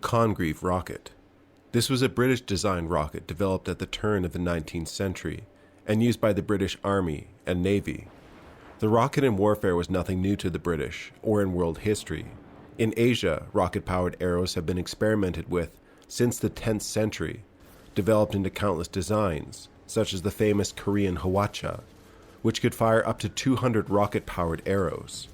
Congreve Rocket. This was a British-designed rocket developed at the turn of the 19th century and used by the British Army and Navy. The rocket in warfare was nothing new to the British or in world history. In Asia, rocket-powered arrows have been experimented with since the 10th century, developed into countless designs, such as the famous Korean Hwacha, which could fire up to 200 rocket-powered arrows.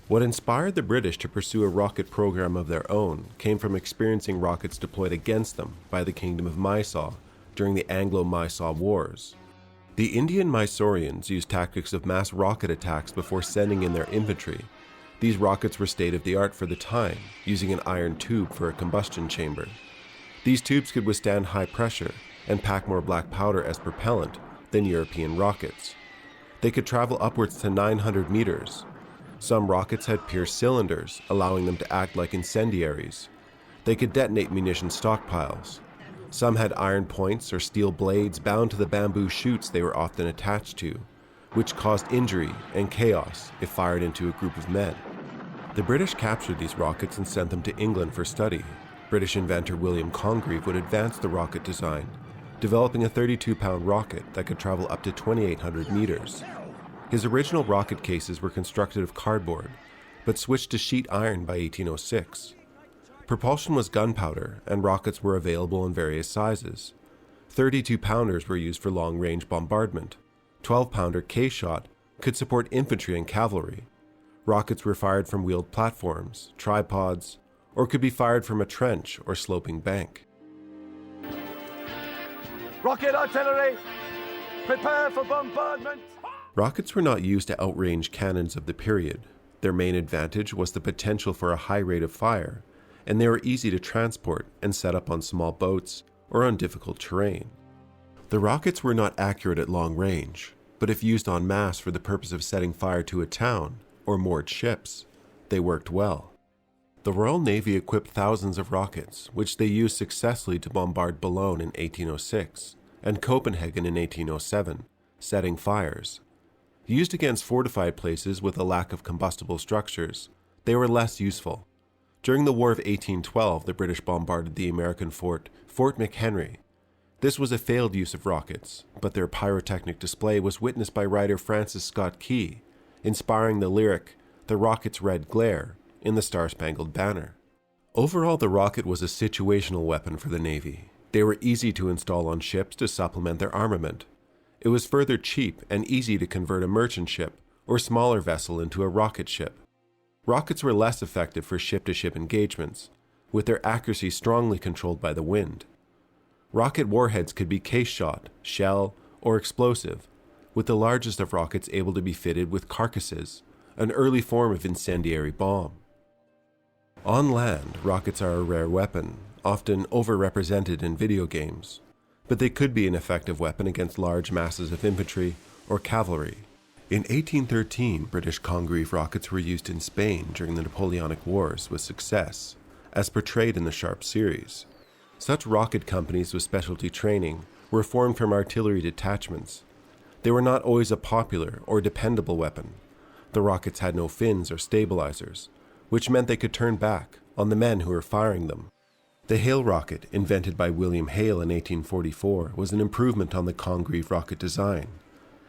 What inspired the British to pursue a rocket program of their own came from experiencing rockets deployed against them by the Kingdom of Mysore during the Anglo-Mysore Wars. The Indian Mysoreans used tactics of mass rocket attacks before sending in their infantry. These rockets were state-of-the-art for the time, using an iron tube for a combustion chamber. These tubes could withstand high pressure and pack more black powder as propellant than European rockets. They could travel upwards to 900 meters. Some rockets had pierced cylinders, allowing them to act like incendiaries. They could detonate munition stockpiles. Some had iron points or steel blades bound to the bamboo shoots they were often attached to, which caused injury and chaos if fired into a group of men. The British captured these rockets and sent them to England for study. British inventor William Congreve would advance the rocket design, developing a 32-pound rocket that could travel up to 2,800 meters. His original rocket cases were constructed of cardboard, but switched to sheet iron by 1806. Propulsion was gunpowder, and rockets were available in various sizes. 32-pounders were used for long-range bombardment. 12-pounder K-shot could support infantry and cavalry. Rockets were fired from wheeled platforms, tripods, or could be fired from a trench or sloping bank. Rocket artillery, prepare for bombardment! Rockets were not used to outrange cannons of the period. Their main advantage was the potential for a high rate of fire, and they were easy to transport and set up on small boats or on difficult terrain. The rockets were not accurate at long range, but if used en masse for the purpose of setting fire to a town or moored ships, they worked well. The Royal Navy equipped thousands of rockets, which they used successfully to bombard Boulogne in 1806 and Copenhagen in 1807, setting fires. Used against fortified places with a lack of combustible structures, they were less useful. During the War of 1812, the British bombarded the American Fort McHenry. This was a failed use of rockets, but their pyrotechnic display was witnessed by writer Francis Scott Key, inspiring the lyric, "The Rocket's Red Glare," in the Star-Spangled Banner. Overall, the rocket was a situational weapon for the Navy. They were easy to install on ships to supplement their armament. It was further cheap and easy to convert a merchant ship or smaller vessel into a rocket ship. Rockets were less effective for ship-to-ship engagements, with their accuracy strongly controlled by the wind. Rocket warheads could be case-shot, shell, or explosive, with the largest of rockets able to be fitted with carcasses, an early form of incendiary bomb. On land, rockets are a rare weapon, often overrepresented in video games, but they could be an effective weapon against large masses of infantry or cavalry. In 1813, British Congreve rockets were used in Spain during the Napoleonic Wars with success, as portrayed in the Sharpe series. Such rocket companies with specialty training were formed from artillery detachments. They were not always a popular or dependable weapon. The rockets had no fins or stabilizers, which meant they could turn back on the men who were firing them. The Hale rocket, invented by William Hale in 1844, was an improvement on the Congreve rocket design.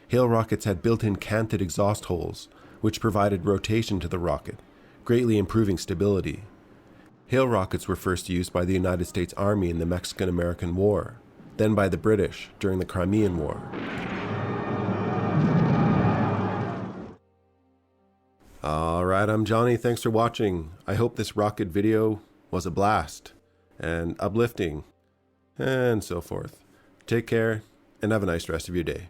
Hale rockets had built-in canted exhaust holes, which provided rotation to the rocket, greatly improving stability. Hale rockets were first used by the United States Army in the Mexican-American War, then by the British during the Crimean War. Alright, I'm Johnny, thanks for watching. I hope this rocket video was a blast, and uplifting, and so forth. Take care, and have a nice rest of your day.